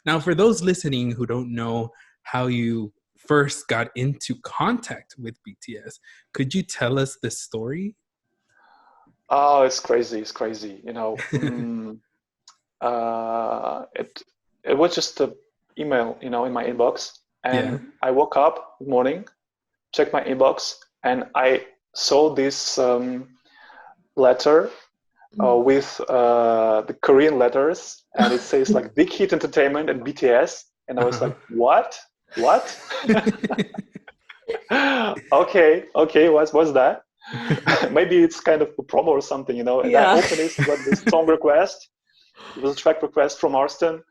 Now, for those listening who don't know how you first got into contact with BTS, could you tell us this story? Oh, it's crazy. It's crazy. It was just an email, in my inbox, Yeah. and I woke up one morning, checked my inbox, and I saw this letter with the Korean letters, and it says like Big Hit Entertainment and BTS, and I was Uh-huh. like, what? What? Okay, what's that? Maybe it's kind of a promo or something, And I Yeah. opened it, got this song request. It was a track request from ARSTON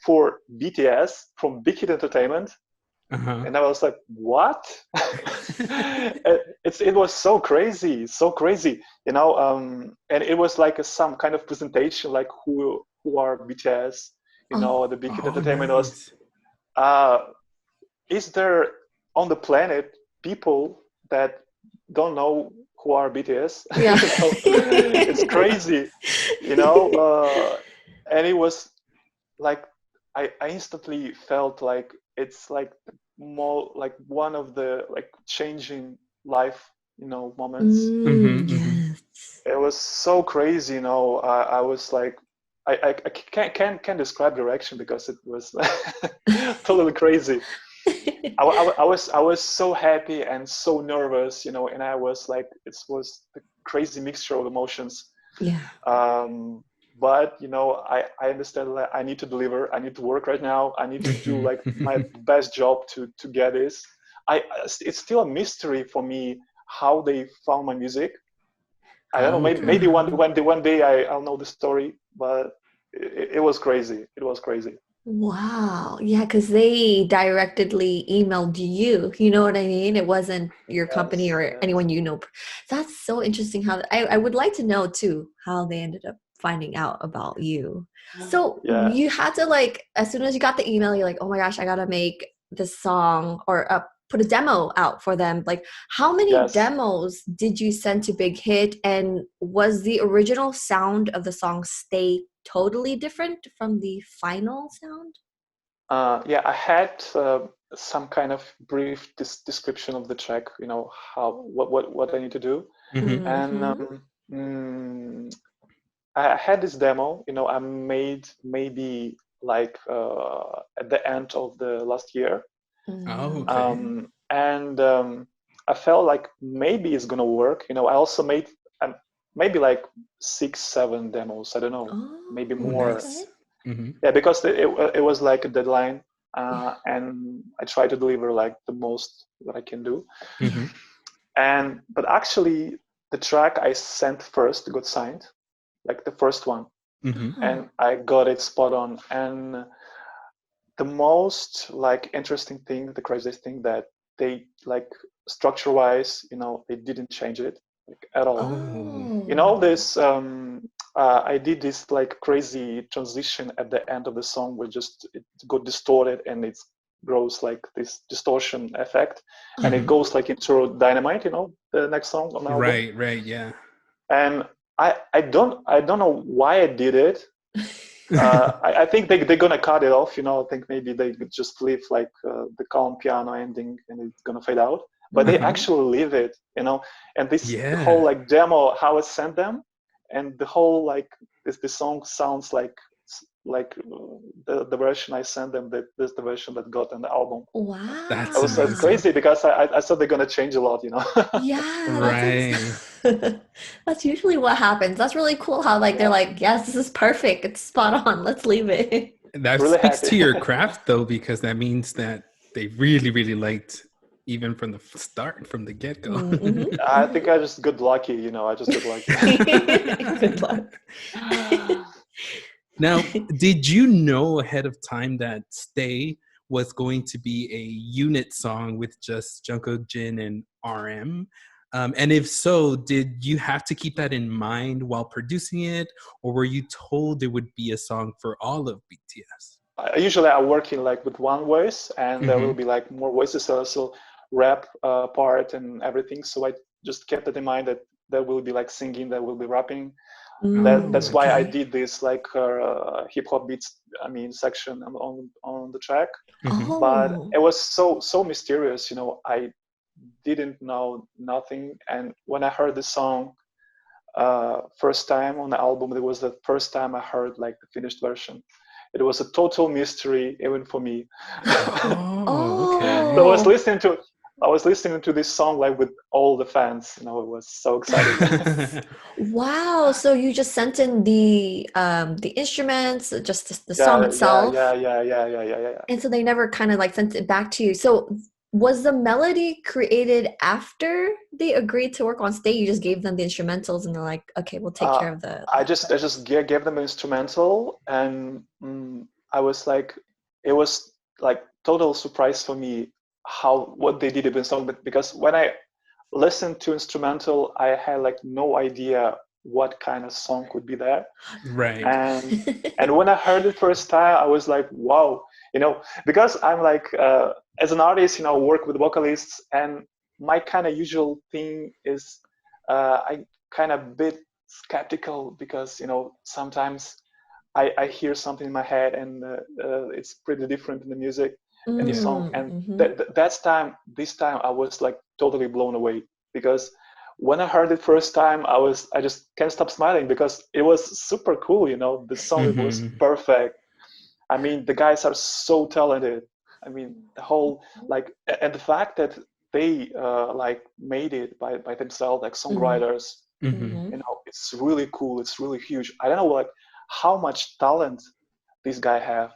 for BTS from Big Hit Entertainment, Uh-huh. and I was like, "What?" It was so crazy, so crazy, And it was like some kind of presentation, like who are BTS, The Big Hit Oh, Entertainment was. nice. Is there on the planet people that don't know who are BTS? Yeah. It's crazy, you know. And it was like I instantly felt like it's like more like one of the like changing life, moments. Mm-hmm, mm-hmm. Yes. It was so crazy, I was like, I can't describe the reaction because it was totally crazy. I was so happy and so nervous, and I was like, it was the crazy mixture of emotions. Yeah. But I understand that I need to deliver. I need to work right now. I need to do like my best job to get this. It's still a mystery for me how they found my music. I don't know. Okay. Maybe one day I'll know the story. But it was crazy. It was crazy. Wow. Yeah, because they directly emailed you. You know what I mean? It wasn't your company Yes, or yes. anyone you know. That's so interesting how I would like to know too how they ended up finding out about you. So Yeah. you had to like, as soon as you got the email, you're like, oh my gosh, I gotta make this song or put a demo out for them. Like, how many Yes. demos did you send to Big Hit? And was the original sound of the song Stay totally different from the final sound? Yeah, I had some kind of brief description of the track, how what I need to do, Mm-hmm. and Mm-hmm. mm, I had this demo, I made maybe like at the end of the last year, Oh, Mm. okay. and I felt like maybe it's gonna work. I also made maybe like 6, 7 demos. I don't know, maybe Oh, Oh, more. okay. nice. Mm-hmm. Yeah, because it was like a deadline, Yeah. and I try to deliver like the most that I can do. Yeah. Mm-hmm. But actually, the track I sent first got signed, like the first one, Mm-hmm. Oh. and I got it spot on. And the most like interesting thing, the craziest thing, that they like structure wise, they didn't change it like at all. Oh. Oh. This I did this like crazy transition at the end of the song where just it got distorted and it grows like this distortion effect, and it Mm-hmm. Uh-huh. goes like into Dynamite, the next song on the album. Right, right, yeah. And I don't know why I did it. I think they're gonna cut it off. I think maybe they could just leave like the calm piano ending and it's gonna fade out. But they Uh-huh. Mm-hmm. actually leave it, And this the whole Yeah. like demo how I sent them, and the whole like this song sounds like the version I sent them. That this the version that got on the album. I That's was so amazing. Wow. crazy because I thought they're gonna change a lot. Yeah, Right. that's usually what happens. That's really cool how like they're Yeah, like, yes, this is perfect. It's spot on. Let's leave it. That really speaks happy. to your craft though, because that means that they really, really liked even from the start, from the get-go. Mm-hmm. I think I just got lucky. I just got lucky. Good luck. Now, did you know ahead of time that Stay was going to be a unit song with just Jungkook, Jin, and RM? And if so, did you have to keep that in mind while producing it, or were you told there would be a song for all of BTS? Usually I work in like with one voice, and there will Mm-hmm. be like more voices, also rap part and everything. So I just kept it in mind that there will be like singing, there will be rapping. That's why I okay. did this like hip hop beats, section on the track. But Oh. it was so mysterious, I didn't know nothing, and when I heard the song first time on the album, it was the first time I heard like the finished version. It was a total mystery even for me. Oh, So okay. I was listening to this song like with all the fans. It was so exciting. Wow. So you just sent in the instruments, just the song Yeah, yeah, itself, yeah, yeah, yeah, yeah, yeah, yeah. and so they never kind of like sent it back to you. So was the melody created after they agreed to work on Stay? You just gave them the instrumentals and they're like, okay, we'll take Uh, care of the I just gave them an instrumental, and I was like, it was like total surprise for me how what they did with the song. But because when I listened to instrumental, I had like no idea what kind of song could be there. Right. And when I heard it first time, I was like, wow, because I'm like as an artist, work with vocalists, and my kind of usual thing is I kind of bit skeptical because sometimes I hear something in my head and it's pretty different in the music in the Yeah. song, and Mhm. this time I was like totally blown away because when I heard it first time, I just can't stop smiling because it was super cool. The song was Mhm. perfect. The guys are so talented. The whole like, and the fact that they like made it by themselves, like Mhm. songwriters. Mhm. Mhm. It's really cool. It's really huge. I don't know like how much talent these guys have.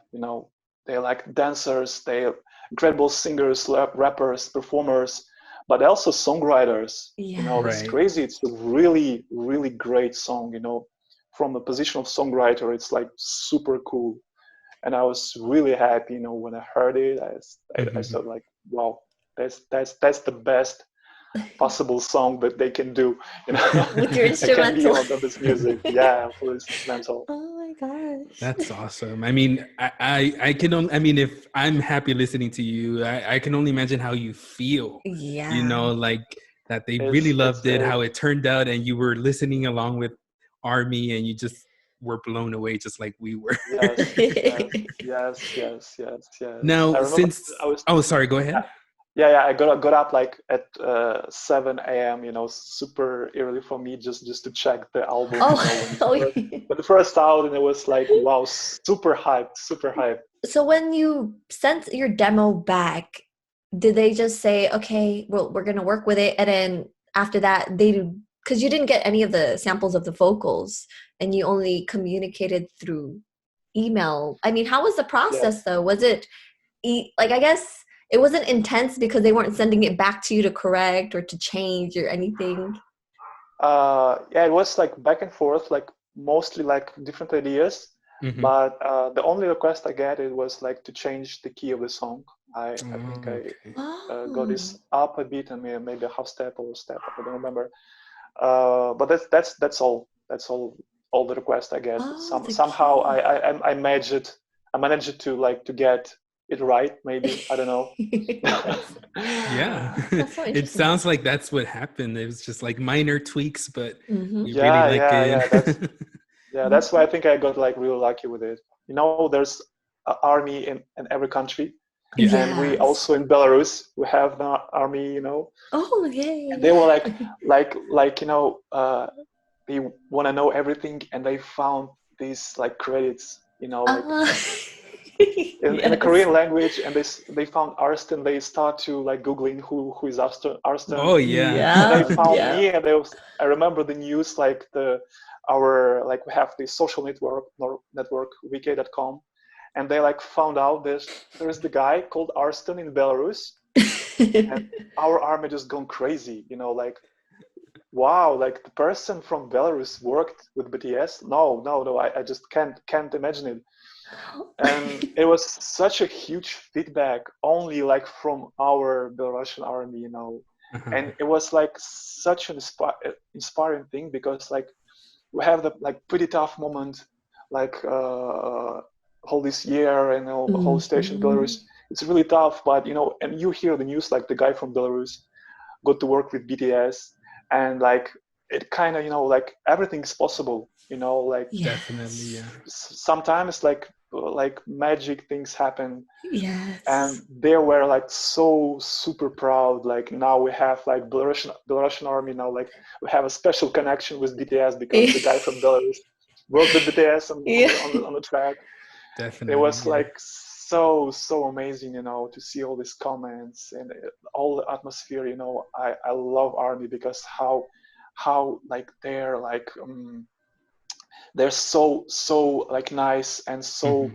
They're like dancers, they're incredible singers, rappers, performers, but also songwriters. It's Yes. Right. crazy. It's a really, really great song. From the position of songwriter, it's like super cool. And I was really happy. When I heard it, I Mhm. thought like, wow, that's the best possible song that they can do. With your It can be instrumental. on this music. Yeah, for instrumental. Oh my gosh. That's awesome. I can only, if I'm happy listening to you, I can only imagine how you feel, Yeah. like that they really It's loved it, how it turned out, and you were listening along with Army and you just were blown away just like we were. yes, yes, yes, yes, yes, yes. I Now, remember I since, was oh, sorry, go ahead. yeah, I got up like at 7 a.m. Super early for me just to check the album. Oh, oh. When the first out, and it was like wow, super hyped, super hyped. So when you sent your demo back, did they just say, okay, well, we're gonna work with it, and then after that, because you didn't get any of the samples of the vocals, and you only communicated through email. I mean, how was the Yeah. process though? Was it like, I guess it wasn't intense because they weren't sending it back to you to correct or to change or anything. Yeah, it was like back and forth, like mostly like different ideas. Mm-hmm. But the only request I get it was like to change the key of the song. I think Oh, I okay. got Oh. this up a bit and maybe a half step or a step. I don't remember. But that's all. That's all the request I get. Oh, the Somehow key. I managed to like to get it right. Maybe I don't know. Yeah. That's so It interesting. sounds like that's what happened. It was just like minor tweaks, but Mm-hmm. we really Yeah, like yeah, it. yeah. That's why I think I got like really lucky with it. There's an army in every country, Yeah. and we Yes. also in Belarus we have the army. Oh, yeah, And they were like yeah. they want to know everything, and they found these like credits, like Uh, in the yes. Korean language, and they found Arston. They start to like googling who is Arston, Oh yeah. and they Yeah, found yeah. me, and I remember the news like our like we have the social network vk.com, and they like found out there's the guy called Arston in Belarus, and our army just gone crazy, like wow, like the person from Belarus worked with BTS. No, I just can't imagine it. And it was such a huge feedback only like from our Belarusian army, Uh-huh. and it was like such an inspiring thing because like we have the like pretty tough moment like whole this year and whole station in Mhm. Belarus. It's really tough, but and you hear the news like the guy from Belarus got to work with BTS, and like it kind of like everything's possible. you know, like Definitely, yeah. sometimes like magic things happen. Yes. And they were like so super proud. Like now we have like Belarusian army now, like we have a special connection with BTS because the guy from Belarus worked with BTS on the track. Definitely. It was yeah. like so amazing, you know, to see all these comments and all the atmosphere. You know, I love army because how like they're so like nice and so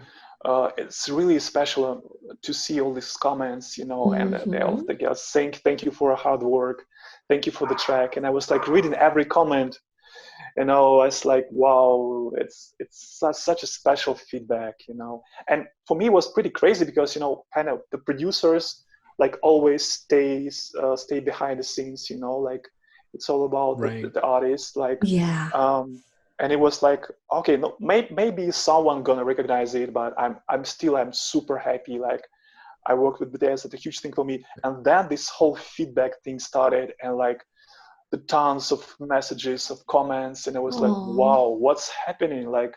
it's really special to see all these comments, you know, and all the girls saying thank you for hard work, thank you for the track. And I was like reading every comment, you know. It's like, wow, it's such a special feedback, you know. And for me it was pretty crazy because, you know, kind of the producers like always stay behind the scenes, you know, like it's all about the artist, like and it was like, okay, no, maybe someone gonna recognize it, but I'm super happy. Like I worked with BTS, it's a huge thing for me. And then this whole feedback thing started, and like the tons of messages, of comments, and it was like, wow, what's happening? Like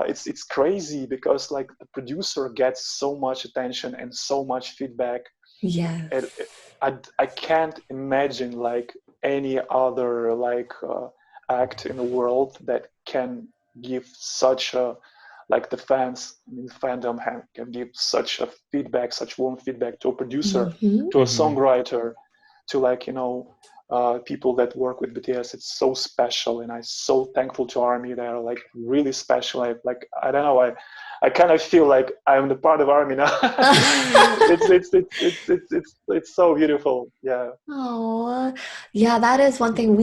it's crazy because like the producer gets so much attention and so much feedback. I can't imagine like any other like act in the world that can give such a, like the fans, I mean, fandom can give such a feedback, such warm feedback to a producer, to a songwriter, to like, you know, people that work with BTS. It's so special, and I'm so thankful to ARMY. They're like really special. I don't know, I kind of feel like I'm the part of ARMY now. It's so beautiful. Yeah. Oh, yeah, that is one thing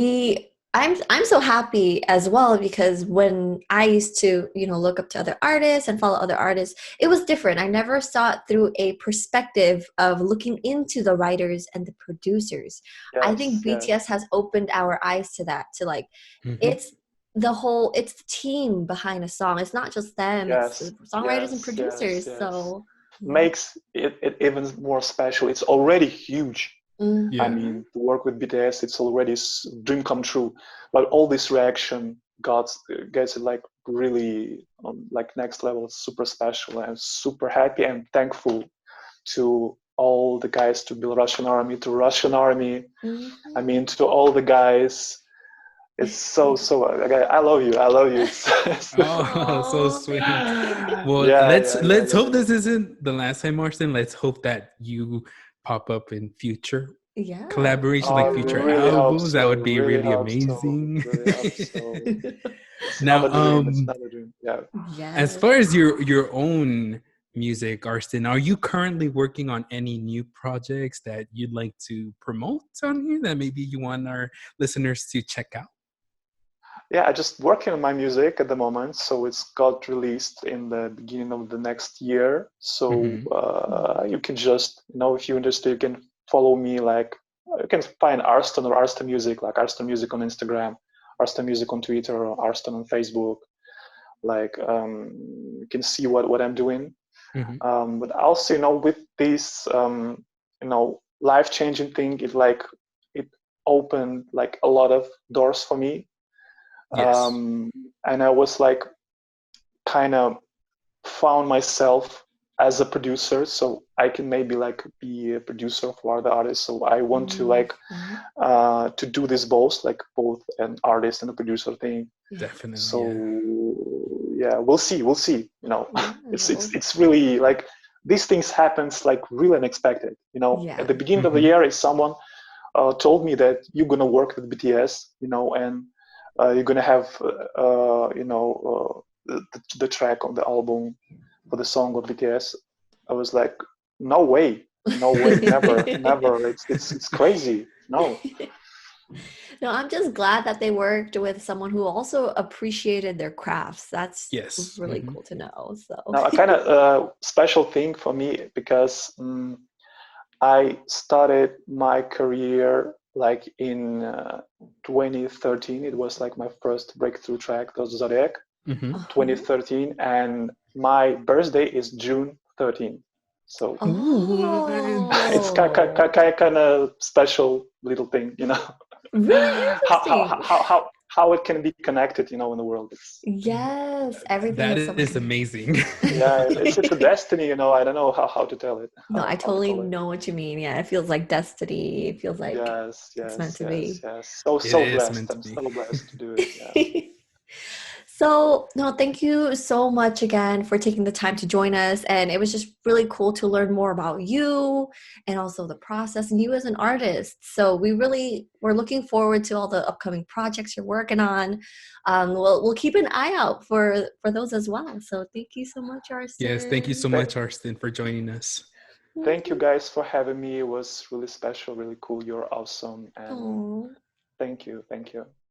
I'm so happy as well, because when I used to, you know, look up to other artists and follow other artists, it was different. I never saw it through a perspective of looking into the writers and the producers. I think BTS has opened our eyes to that, to like, it's the team behind a song. It's not just them, it's the songwriters and producers. So makes it even more special. It's already huge. I mean, to work with BTS, it's already a dream come true. But all this reaction gets it like really like next level. It's super special, and super happy and thankful to all the guys, to Belarusian army, to Russian army. I mean, to all the guys. It's so I love you. Oh, so sweet. Well, let's hope this isn't the last time, Marston. Let's hope that you pop up in future collaboration, like future really albums. So. That would be really amazing. Now, as far as your own music, Arston, are you currently working on any new projects that you'd like to promote on here that maybe you want our listeners to check out? Yeah, I just working on my music at the moment, so it's got released in the beginning of the next year. So you can just, you know, if you're interested, you can follow me. Like you can find Arston or Arston Music, like Arston Music on Instagram, Arston Music on Twitter, or Arston on Facebook. Like you can see what I'm doing. But also, you know, with this, you know, life-changing thing, it opened like a lot of doors for me. And I was like kind of found myself as a producer, so I can maybe like be a producer for other artists. So I want to like to do this both an artist and a producer thing. Definitely. So yeah, we'll see, you know. It's really like these things happens like really unexpected, you know. At the beginning of the year, if someone told me that you're gonna work with BTS, you know, and you're gonna have you know the track on the album for the song of BTS, I was like, no way, never. It's crazy. No, I'm just glad that they worked with someone who also appreciated their crafts. That's really cool to know. So now a kind of special thing for me, because I started my career like in 2013. It was like my first breakthrough track, that was Zodiac, 2013, and my birthday is June 13th. So it's kind of special little thing, you know. Really interesting. how it can be connected, in the world. Yes, everything That is so is amazing. Yeah, it's a destiny, I don't know how to tell it. No, I how to totally call it. know what you mean. Yeah, it feels like destiny. It feels like Yes, it's meant to yes. be. So It is blessed. meant to I'm be. so blessed to do it. Yeah. So, no, thank you so much again for taking the time to join us. And it was just really cool to learn more about you and also the process and you as an artist. So we're looking forward to all the upcoming projects you're working on. We'll keep an eye out for those as well. So thank you so much, Arston. Yes, thank you so much, Arston, for joining us. Thank you guys for having me. It was really special, really cool. You're awesome. And Aww. thank you.